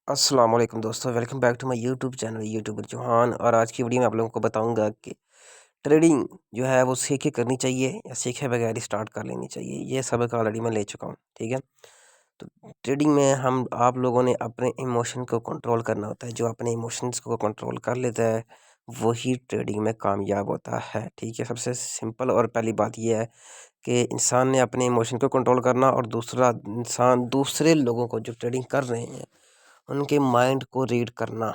अस्सलाम वालेकुम दोस्तों, welcome back to my YouTube channel YouTuber Johan. और आज की वीडियो में आप लोगों को बताऊंगा कि ट्रेडिंग जो है वो सीख के करनी चाहिए या सीखे बगैर ही स्टार्ट कर लेनी चाहिए। ये सबक ऑलरेडी मैं ले चुका हूँ, ठीक है। तो ट्रेडिंग में हम आप लोगों ने अपने इमोशन को कंट्रोल करना होता है। जो अपने इमोशंस को कंट्रोल कर लेता है वही ट्रेडिंग में कामयाब होता है, ठीक है। सबसे सिंपल और पहली बात यह है कि इंसान ने अपने इमोशन को कंट्रोल करना, और दूसरा इंसान दूसरे लोगों को जो ट्रेडिंग कर रहे हैं उनके माइंड को रीड करना।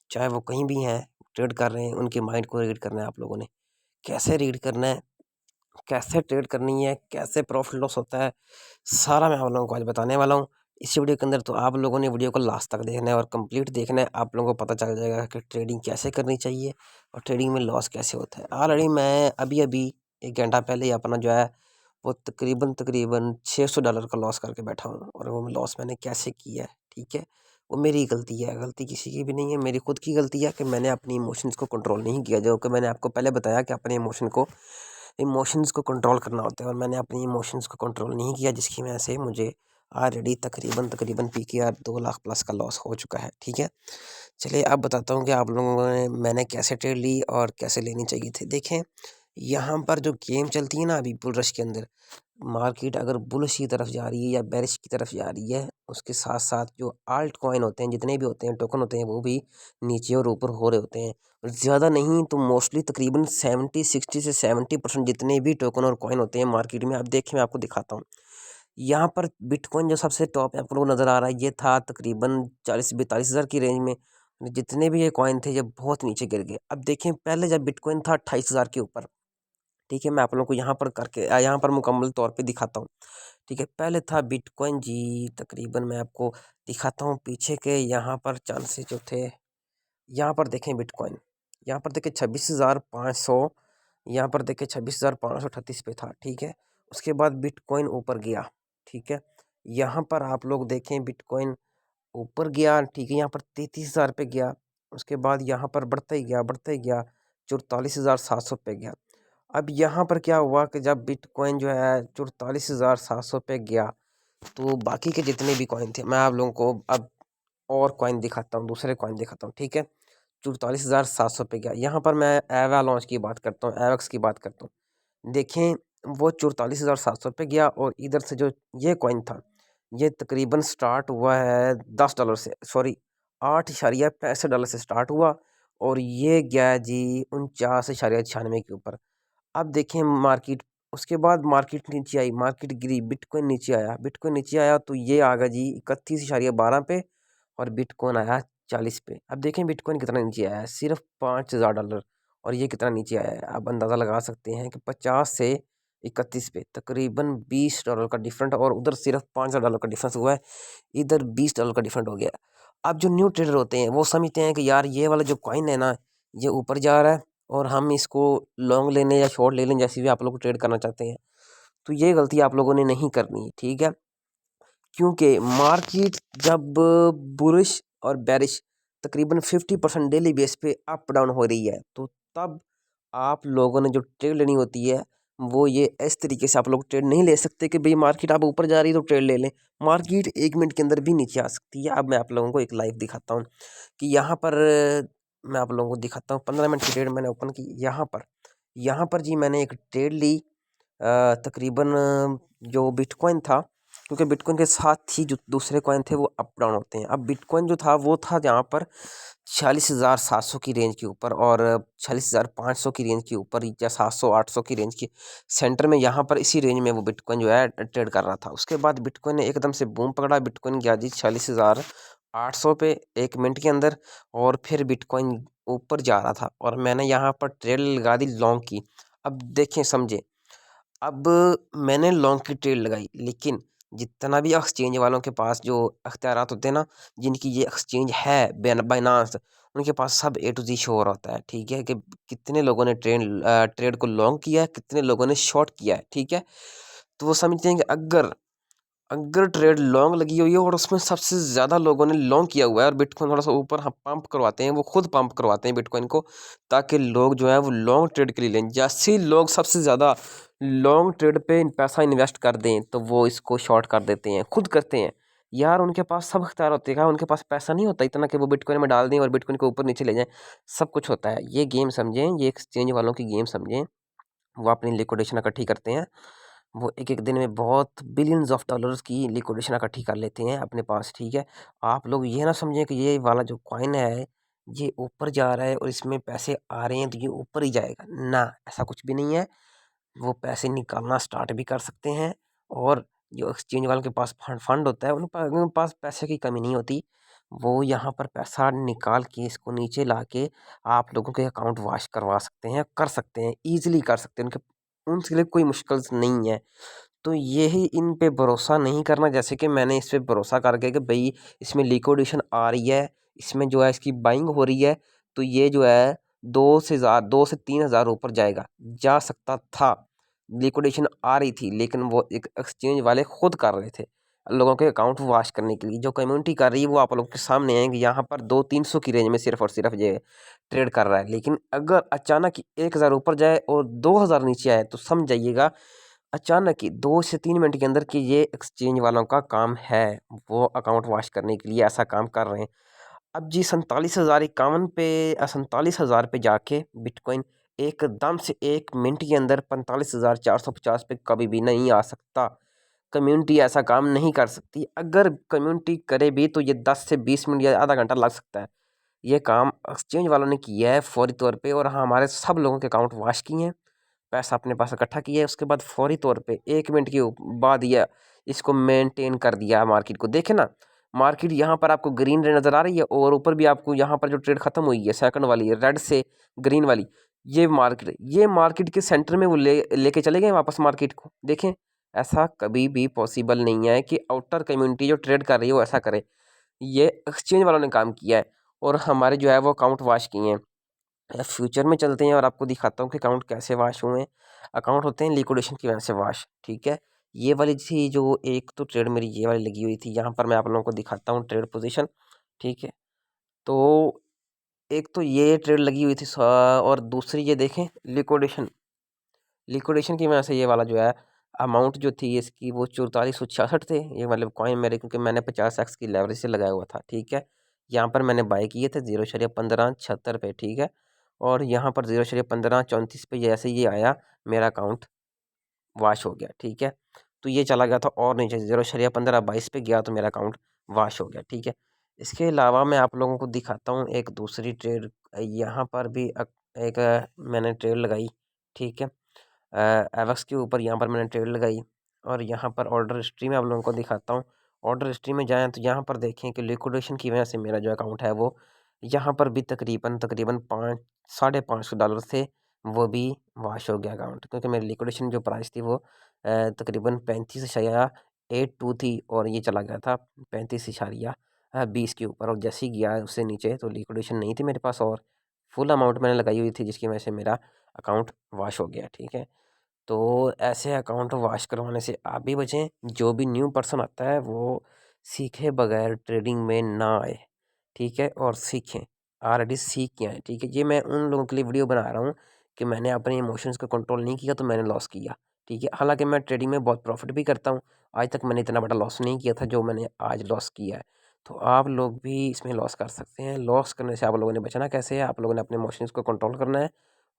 चाहे वो कहीं भी हैं, ट्रेड कर रहे हैं, उनके माइंड को रीड करना है आप लोगों ने। कैसे रीड करना है, कैसे ट्रेड करनी है, कैसे प्रॉफिट लॉस होता है, सारा मैं आप लोगों को आज बताने वाला हूँ इस वीडियो के अंदर। तो आप लोगों ने वीडियो को लास्ट तक देखना है और कंप्लीट देखना है। आप लोगों को पता चल जाएगा कि ट्रेडिंग कैसे करनी चाहिए और ट्रेडिंग में लॉस कैसे होता है। ऑलरेडी मैं अभी अभी 1 घंटा पहले ही अपना जो है वो तकरीबन तकरीबन $600 का लॉस करके बैठा हूँ। और वो लॉस मैंने कैसे किया है, ठीक है। वो मेरी गलती है, गलती किसी की भी नहीं है, मेरी खुद की गलती है कि मैंने अपनी इमोशंस को कंट्रोल नहीं किया। जो कि मैंने आपको पहले बताया कि अपने इमोशंस को कंट्रोल करना होता है, और मैंने अपनी इमोशंस को कंट्रोल नहीं किया, जिसकी वजह से मुझे ऑलरेडी तकरीबन तकरीबन PKR 2 लाख प्लस का लॉस हो चुका है, ठीक है। चलिए अब बताता हूँ कि आप लोगों ने मैंने कैसे ट्रेड ली और कैसे लेनी चाहिए थी। देखें, यहाँ पर जो गेम चलती है ना अभी बुल रश के अंदर, मार्केट अगर बुलिश की तरफ जा रही है या बेरिश की तरफ जा रही है, उसके साथ साथ जो आल्ट कॉइन होते हैं, जितने भी होते हैं टोकन होते हैं, वो भी नीचे और ऊपर हो रहे होते हैं। ज़्यादा नहीं तो मोस्टली तकरीबन 60 से 70% जितने भी टोकन और कॉइन होते हैं मार्केट में, आप देखें मैं आपको दिखाता हूँ। यहाँ पर बिटकॉइन जो सबसे टॉप है आपको नज़र आ रहा है, ये था तकरीबन 40-42 हज़ार की रेंज में। जितने भी ये कॉइन थे ये बहुत नीचे गिर गए। अब देखें, पहले जब बिटकॉइन था 28 हज़ार के ऊपर, ठीक है। मैं आप लोगों को यहाँ पर करके यहाँ पर मुकम्मल तौर पे दिखाता हूँ, ठीक है। पहले था बिटकॉइन जी, तकरीबन मैं आपको दिखाता हूँ पीछे के यहाँ पर चांसेस जो थे। यहाँ पर देखें बिटकॉइन, यहाँ पर देखें 26,500, यहाँ पर देखें 26,538 पे था, ठीक है। उसके बाद बिटकॉइन ऊपर गया, ठीक है। यहाँ पर आप लोग देखें बिटकॉइन ऊपर गया, ठीक है। यहाँ पर 33,000 पे गया। उसके बाद यहाँ पर बढ़ता ही गया 44,700 पे गया। अब यहाँ पर क्या हुआ कि जब बिटकॉइन जो है 44,700 पे गया, तो बाकी के जितने भी कॉइन थे, मैं आप लोगों को अब और कॉइन दिखाता हूँ, दूसरे कॉइन दिखाता हूँ, ठीक है। 44,700 पे गया। यहाँ पर मैं एवा लॉन्च की बात करता हूँ, एवक्स की बात करता हूँ। देखें, वो 44,700 पे गया, और इधर से जो ये कॉइन था, ये तकरीबन स्टार्ट हुआ है $10 से, सॉरी $8.65 से स्टार्ट हुआ, और ये गया जी 49.96 के ऊपर। अब देखें मार्केट, उसके बाद मार्केट नीचे आई, मार्केट गिरी, बिटकॉइन नीचे आया तो ये आ गया जी 31.12 पे, और बिटकॉइन आया 40 पे। अब देखें बिटकॉइन कितना नीचे आया है, सिर्फ $5,000। और ये कितना नीचे आया है, आप अंदाज़ा लगा सकते हैं कि 50 से 31 पे तकरीबन $20 का डिफरेंट, और उधर सिर्फ $5,000 का डिफरेंस हुआ है, इधर $20 का डिफरेंट हो गया। अब जो न्यू ट्रेडर होते हैं वो समझते हैं कि यार ये वाला जो कॉइन है ना, ये ऊपर जा रहा है और हम इसको लॉन्ग लेने या शॉर्ट ले लें, जैसे भी आप लोग ट्रेड करना चाहते हैं। तो ये गलती आप लोगों ने नहीं करनी, ठीक है। क्योंकि मार्केट जब बुलिश और बेरिश तकरीबन 50% डेली बेस पे अप डाउन हो रही है, तो तब आप लोगों ने जो ट्रेड लेनी होती है वो ये इस तरीके से आप लोग ट्रेड नहीं ले सकते कि भाई मार्केट आप ऊपर जा रही है तो ट्रेड ले लें। मार्केट 1 मिनट के अंदर भी नीचे आ सकती है। अब मैं आप लोगों को एक लाइव दिखाता हूँ कि यहाँ पर मैं आप लोगों को दिखाता हूँ 15 मिनट की ट्रेड मैंने ओपन की। यहाँ पर जी मैंने एक ट्रेड ली, तकरीबन जो बिटकॉइन था, क्योंकि बिटकॉइन के साथ ही जो दूसरे कॉइन थे वो अप डाउन होते हैं। अब बिटकॉइन जो था वो था यहाँ पर 46,700 की रेंज के ऊपर, और 46,500 की रेंज के ऊपर, या 700-800 की रेंज की सेंटर में, यहाँ पर इसी रेंज में वो बिटकॉइन जो है ट्रेड कर रहा था। उसके बाद बिटकॉइन ने एकदम से बूम पकड़ा, बिटकॉइन गया जी 46,800 पे 1 मिनट के अंदर, और फिर बिटकॉइन ऊपर जा रहा था, और मैंने यहाँ पर ट्रेड लगा दी लॉन्ग की। अब देखें समझे, अब मैंने लॉन्ग की ट्रेड लगाई, लेकिन जितना भी एक्सचेंज वालों के पास जो अख्तियारात होते हैं ना, जिनकी ये एक्सचेंज है बाइनांस, उनके पास सब A to Z शो हो रहा होता है, ठीक है। कि कितने लोगों ने ट्रेड को लॉन्ग किया है, कितने लोगों ने शॉर्ट किया है, ठीक है। तो वो समझते हैं कि अगर अगर ट्रेड लॉन्ग लगी हुई है और उसमें सबसे ज़्यादा लोगों ने लॉन्ग किया हुआ है, और बिटकॉइन थोड़ा सा ऊपर हम पंप करवाते हैं, वो खुद पंप करवाते हैं बिटकॉइन को, ताकि लोग जो है वो लॉन्ग ट्रेड के लिए लें। जैसे ही लोग सबसे ज़्यादा लॉन्ग ट्रेड पे पैसा इन्वेस्ट कर दें, तो वो इसको शॉर्ट कर देते हैं, खुद करते हैं। यार उनके पास सब अख्तियार होते हैं, उनके पास पैसा नहीं होता इतना कि वो बिटकॉइन में डाल दें और बिटकॉइन को ऊपर नीचे ले जाएं। सब कुछ होता है, ये गेम समझें, ये एक्सचेंज वालों की गेम समझें। वो अपनी लिक्विडेशन इकट्ठी करते हैं, वो एक एक दिन में बहुत बिलियंस ऑफ डॉलर्स की लिक्विडेशन इकट्ठी कर लेते हैं अपने पास, ठीक है। आप लोग ये ना समझें कि ये वाला जो कॉइन है ये ऊपर जा रहा है और इसमें पैसे आ रहे हैं तो ये ऊपर ही जाएगा ना, ऐसा कुछ भी नहीं है। वो पैसे निकालना स्टार्ट भी कर सकते हैं, और जो एक्सचेंज वालों के पास फंड होता है उन पास पैसे की कमी नहीं होती। वो यहाँ पर पैसा निकाल के इसको नीचे ला के आप लोगों के अकाउंट वॉश करवा सकते हैं, कर सकते हैं, ईजिली कर सकते हैं, उनके उनके लिए कोई मुश्किल नहीं है। तो यही इन पे भरोसा नहीं करना, जैसे कि मैंने इस पे भरोसा करके कि भाई इसमें लिक्विडेशन आ रही है, इसमें जो है इसकी बाइंग हो रही है, तो ये जो है 2 से 3 हज़ार ऊपर जाएगा, जा सकता था। लिक्विडेशन आ रही थी लेकिन वो एक एक्सचेंज वाले खुद कर रहे थे लोगों के अकाउंट वॉश करने के लिए। जो कम्युनिटी कर रही है वो आप लोगों के सामने है कि यहाँ पर 200-300 की रेंज में सिर्फ और सिर्फ ये ट्रेड कर रहा है। लेकिन अगर अचानक 1 हज़ार ऊपर जाए और 2 हज़ार नीचे आए तो समझ जाइएगा अचानक ही 2 से 3 मिनट के अंदर कि ये एक्सचेंज वालों का काम है, वो अकाउंट वॉश करने के लिए ऐसा काम कर रहे हैं। अब जी 47,051 पे 47,000 पे जाके बिटकॉइन एकदम से 1 मिनट के अंदर 45,450 पे कभी भी नहीं आ सकता। कम्युनिटी ऐसा काम नहीं कर सकती, अगर कम्युनिटी करे भी तो ये 10 से 20 मिनट या आधा घंटा लग सकता है। ये काम एक्सचेंज वालों ने किया है फौरी तौर पे, और हाँ हमारे सब लोगों के अकाउंट वॉश किए हैं, पैसा अपने पास इकट्ठा किया है, उसके बाद फौरी तौर पे 1 मिनट के बाद ये इसको मेंटेन कर दिया मार्केट को। देखे ना, मार्केट यहाँ पर आपको ग्रीन नज़र आ रही है और ऊपर भी आपको यहाँ पर जो ट्रेड खत्म हुई है सेकंड वाली है रेड से ग्रीन वाली, ये मार्केट के सेंटर में वो लेके चले गए वापस मार्केट को। देखें, ऐसा कभी भी पॉसिबल नहीं है कि आउटर कम्युनिटी जो ट्रेड कर रही है वो ऐसा करे। ये एक्सचेंज वालों ने काम किया है और हमारे जो है वो अकाउंट वॉश किए हैं। फ्यूचर में चलते हैं और आपको दिखाता हूँ कि अकाउंट कैसे वाश हुए हैं। अकाउंट होते हैं लिक्विडेशन की वजह से वाश, ठीक है। ये वाली थी जो एक तो ट्रेड मेरी ये वाली लगी हुई थी, यहाँ पर मैं आप लोगों को दिखाता हूँ ट्रेड पोजीशन, ठीक है। तो एक तो ये ट्रेड लगी हुई थी और दूसरी ये देखें लिक्विडेशन की वजह से ये वाला जो है अमाउंट जो थी इसकी वो 4466 थे। ये मतलब कॉइन मेरे, क्योंकि मैंने 50x की लेवरेज से लगाया हुआ था, ठीक है। यहाँ पर मैंने बाय किए थे 0.1576 पे, ठीक है। और यहाँ पर 0.1534 पे जैसे ये आया मेरा अकाउंट वाश हो गया, ठीक है। तो ये चला गया था और नीचे 0.1522 पे गया तो मेरा अकाउंट वाश हो गया, ठीक है। इसके अलावा मैं आप लोगों को दिखाता हूँ एक दूसरी ट्रेड। यहाँ पर भी एक मैंने ट्रेड लगाई, ठीक है। एवक्स के ऊपर यहाँ पर मैंने ट्रेड लगाई, और यहाँ पर ऑर्डर हिस्ट्री में आप लोगों को दिखाता हूँ। ऑर्डर हिस्ट्री में जाएँ तो यहाँ पर देखें कि लिक्विडेशन की वजह से मेरा जो अकाउंट है वो यहाँ पर भी तकरीबन तकरीबन $500 थे, वो भी वॉश हो गया अकाउंट, क्योंकि मेरी लिक्विडेशन जो प्राइस थी वो तकरीबन 35.82 थी और ये चला गया था 35.20 के ऊपर, और जैसे ही गया उससे नीचे तो लिक्विडेशन नहीं थी मेरे पास और फुल अमाउंट मैंने लगाई हुई थी, जिसकी वजह से मेरा अकाउंट वॉश हो गया, ठीक है। तो ऐसे अकाउंट वॉश करवाने से आप भी बचें। जो भी न्यू पर्सन आता है वो सीखे बगैर ट्रेडिंग में ना आए, ठीक है, और सीखें, ऑलरेडी सीख के आए, ठीक है। ये मैं उन लोगों के लिए वीडियो बना रहा हूँ कि मैंने अपने इमोशंस को कंट्रोल नहीं किया तो मैंने लॉस किया, ठीक है। हालांकि मैं ट्रेडिंग में बहुत प्रॉफिट भी करता हूँ, आज तक मैंने इतना बड़ा लॉस नहीं किया था जो मैंने आज लॉस किया है। तो आप लोग भी इसमें लॉस कर सकते हैं। लॉस करने से आप लोगों ने बचना कैसे है, आप लोगों ने अपने इमोशंस को कंट्रोल करना है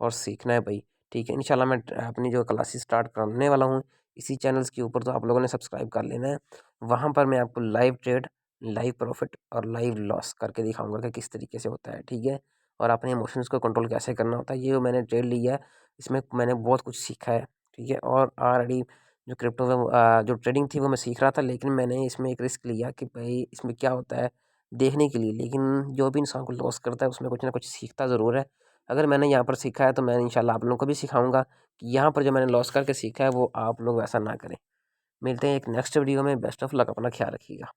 और सीखना है भाई, ठीक है। इंशाल्लाह मैं अपनी जो क्लासेस स्टार्ट करने वाला हूँ इसी चैनल्स के ऊपर, तो आप लोगों ने सब्सक्राइब कर लेना है। वहाँ पर मैं आपको लाइव ट्रेड, लाइव प्रॉफिट और लाइव लॉस करके दिखाऊंगा कि किस तरीके से होता है, ठीक है। और अपने इमोशंस को कंट्रोल कैसे करना होता है, ये जो मैंने ट्रेड लिया है इसमें मैंने बहुत कुछ सीखा है, ठीक है। और ऑलरेडी जो क्रिप्टो में जो ट्रेडिंग थी वो मैं सीख रहा था, लेकिन मैंने इसमें एक रिस्क लिया कि भाई इसमें क्या होता है देखने के लिए, लेकिन जो भी इंसान को लॉस करता है उसमें कुछ ना कुछ सीखता ज़रूर है। अगर मैंने यहाँ पर सीखा है तो मैं इंशाल्लाह आप लोगों को भी सिखाऊंगा कि यहाँ पर जो मैंने लॉस करके सीखा है वो आप लोग वैसा ना करें। मिलते हैं एक नेक्स्ट वीडियो में। बेस्ट ऑफ लक, अपना ख्याल रखिएगा।